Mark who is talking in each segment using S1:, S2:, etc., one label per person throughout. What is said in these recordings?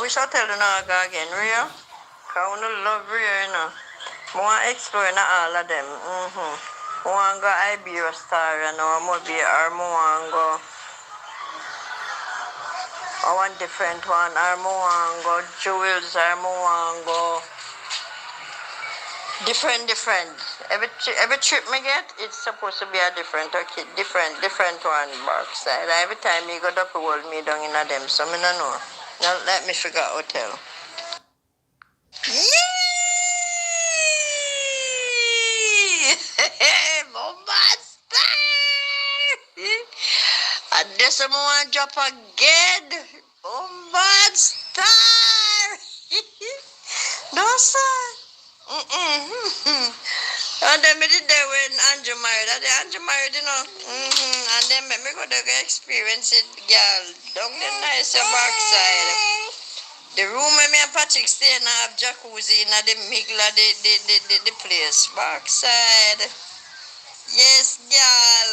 S1: wish I tell you now again, Rio. Cause I love Rio, you know. I want to explore all of them. I want to go Iberia Star, you know, maybe, or I want to go. I want different one, or I want to go Jewels, or I want to go. Different. Every trip me get, it's supposed to be a different one backside. Every time you go Duppy hold me down in a them, so me no know. Now let me figure out hotel. Yee! Bombastic! And this one want drop again. Bombastic! No sir. And then me did there when Andrew married. Andrew married, you know. And then me go to experience it, girl. Down the nice backside. The room where me and Patrick stay and have jacuzzi in the middle of the place. Backside. Yes, girl.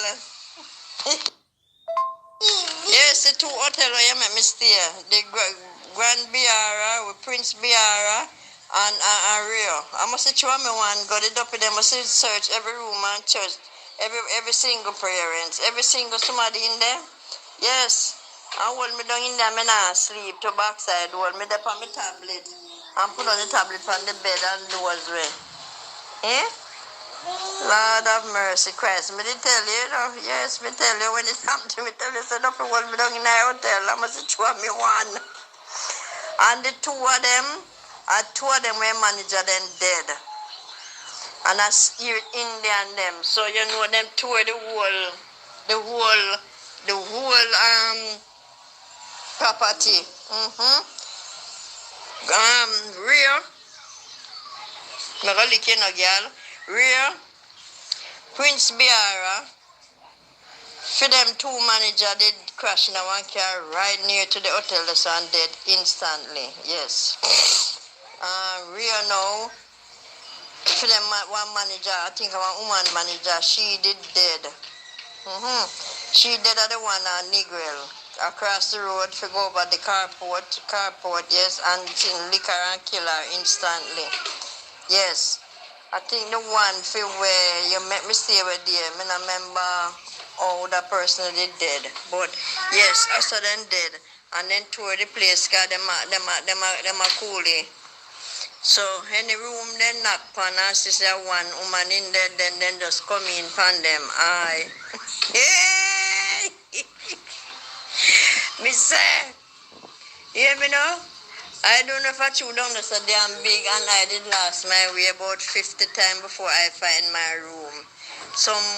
S1: Yes, the two hotels where you make me stay. The Grand Biara with Prince Biara. And Rio. I must say, me one go the Duppy, they must search every room and church, every single parents, every single somebody in there. Yes. I hold me down in there, me not sleep to backside, hold me there on my tablet. And put on the tablet on the bed and doors way. Eh? Lord of mercy, Christ. Me did tell you, you know. Yes, me tell you when it happened to me, tell you, so Duppy hold me down in the hotel. I must say, me one. And the two of them, two of them were manager then dead. And I hear Indian them. So you know them tour the whole property. Rear. Me lick you know, girl. Rear. Prince Biara. For them two manager did crash in a one car right near to the hotel and dead instantly. Yes. Rio now, for them one manager, I think one woman manager, she did dead. She did at the one Negril across the road to go over the carport, yes, and liquor and kill her instantly. Yes. I think the one for where you met me stay with there, I don't remember how that person did dead. But yes, I saw them dead. And then tour the place because them are coolie. So any room then knock upon us is there one woman in there, then just come in upon them. Aye. Hey! Me say, you hear me now? I don't know if I chew down so damn big and I did last my way about 50 times before I find my room.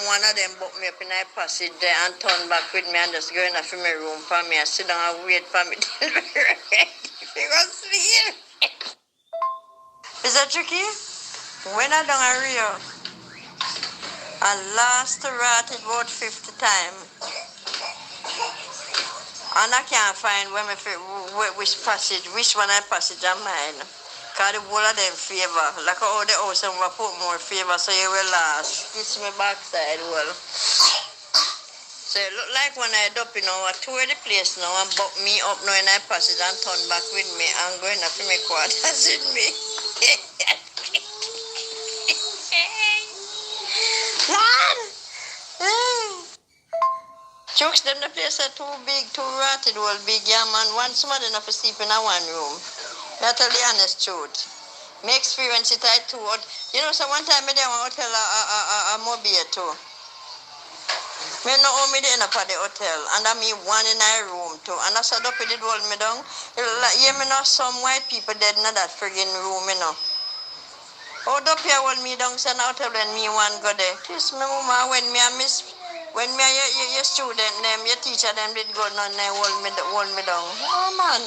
S1: One of them booked me up in my passage there and turn back with me and just go in for my room for me and sit down and wait for me till we're ready. Because sleep. Is that tricky? When I done a Rio, I lost the rat about 50 times. And I can't find which one I passage of mine. Because the whole of them favor. Like all the house and Portmore favor, so you will last. This is my backside well. So it look like when I Duppy now, I tour the place now and buck me up now in I passage and turn back with me and going up in my quarters with me. Jokes them the place are too big, too rotted, well big, yeah man. One somebody enough to sleep in a one room. That's the honest truth. Me experience it I too. You know, so one time I did one hotel a mobile too. Me no owe me the end up at the hotel, and I me one in a room too. And I said up it did hold me down. Like, yeah, me know some white people dead in that friggin' room, you know. Oh, Duppy hold me down, so now hotel when me one go there. Kiss me mama when me a miss. When me your student them, your teacher them did go down there hold me down. Oh man.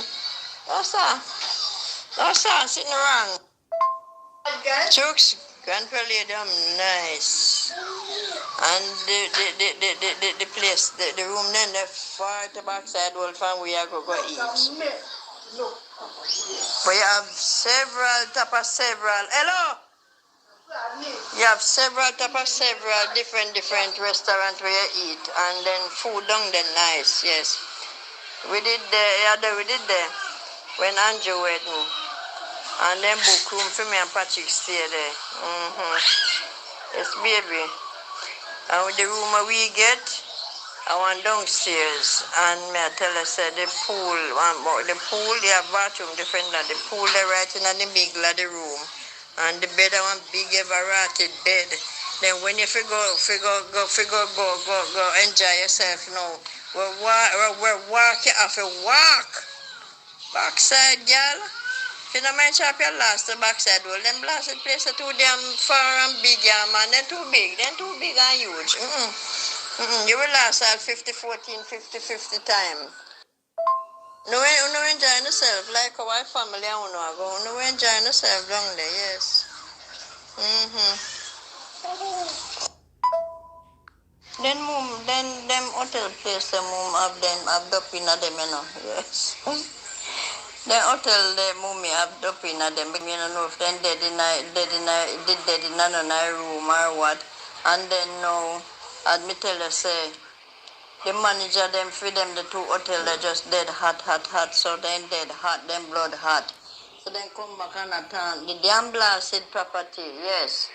S1: No sir, sitting wrong. Jokes, grandpa lady nice. And the place, the room then the far to backside wall from where you go eat. But you have several. Hello? You have several different restaurants where you eat, and then food down there nice, yes. We did there. when Andrew wedding. And then book room for me and Patrick stay there. Yes, baby. And with the room we get, I went downstairs and me I tell her say the pool, they have bathroom different than the pool they right in the middle of the room. And the bed I want big ever rotted bed. Then when you go enjoy yourself now. We're walking off a walk. Backside girl. If you don't mind chop your last the backside wall, them blasted place are too damn far and big, yeah, man. They're too big and huge. You will last at 50, 14, 50, 50 times. No enjoy yourself like our family I want to go. No enjoy yourself down there, yes. Then them hotel place them have Duppy in them, you know. Yes. The hotel the mummy have Duppy in them, you don't know if then dead in another room or what. And then now, as me tell you say, the manager them feed them the two hotel they just dead hot, so then dead hot, them blood hot. So then come back and attack the damn blasted property, yes.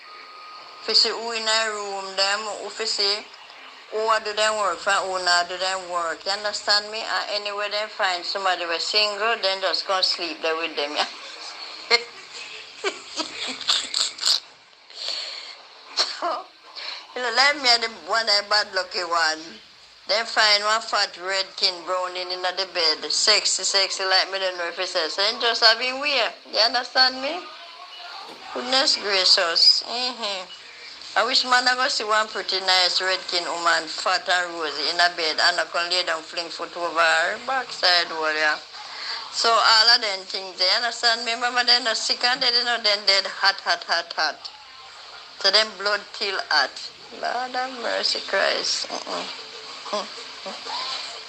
S1: If you see who in a room them, if you see who do them work for, who not do them work, you understand me? And anyway they find somebody was single, then just go sleep there with them, yeah. So, you know, let me the one I bad lucky one. Then find one fat red king browning in the bed, sexy like me don't know if it says, and just having weird. You understand me? Goodness gracious. I wish man I go see one pretty nice red king woman, fat and rosy in a bed, and I can lay down fling foot over her backside warrior. So all of them things, you understand me? Remember they're not sick and they know then dead hot. So them blood till hot. Lord have mercy Christ.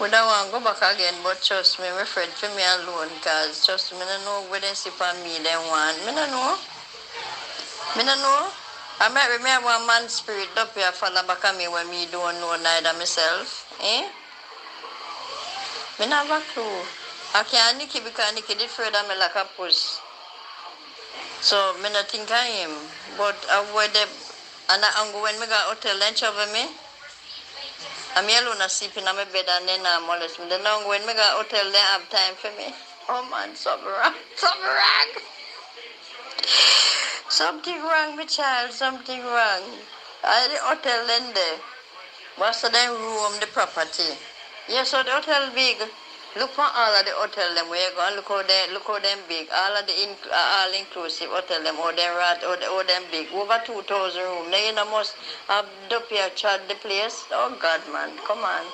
S1: We don't want to go back again, but trust me, my friend for me alone, because trust me, I don't know where they see for me, they want. I don't know. I might remember one man spirit up here follow back at me when me don't know neither myself. I don't have a clue. I can't Nicky because Nicky did further me like a puss. So I don't think I am. But I avoid them. And I go when I got hotel lunch over me. I'm alone sleeping in my bed and then I'm molest me. Then when I got hotel they have time for me. Oh man, something wrong. Something wrong, my child, something wrong. I the hotel then there. What's the room, the property? Yes, so the hotel big. Look for all of the hotel them where you go and look how them big. All of the all inclusive hotel them, all them big. Over 2,000 rooms. Now you know must have Duppy charge the place. Oh God man, come on.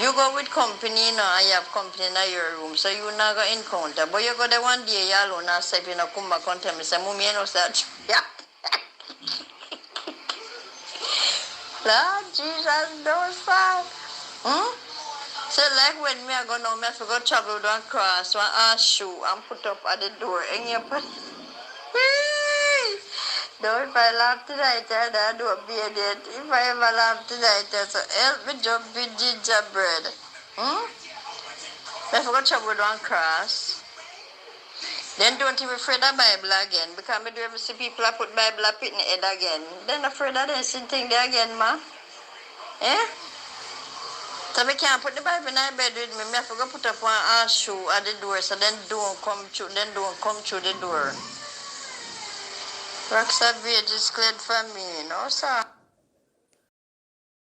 S1: You go with company, you know, and you have company in your room, so you not go encounter. But you go there one day, you alone and say, you know, come back and tell me, say, Mummy, you know, that. Yeah. Lord Jesus, don't stop. So like when me I go now, me have to go travel down cross one shoe and put up at the door and you put don't if I laugh tonight I don't be a dead. If I ever laugh tonight so help me jump with gingerbread. Me have to go travel down cross. Then don't even afraid of Bible again because me do ever see people I put Bible up in the head again. Then afraid of them same thing there again, ma. So I can't put the Bible in my bed with me. I have to go put up one shoe at the door so then don't come through the door. Rock Savage is cleared for me, no sir.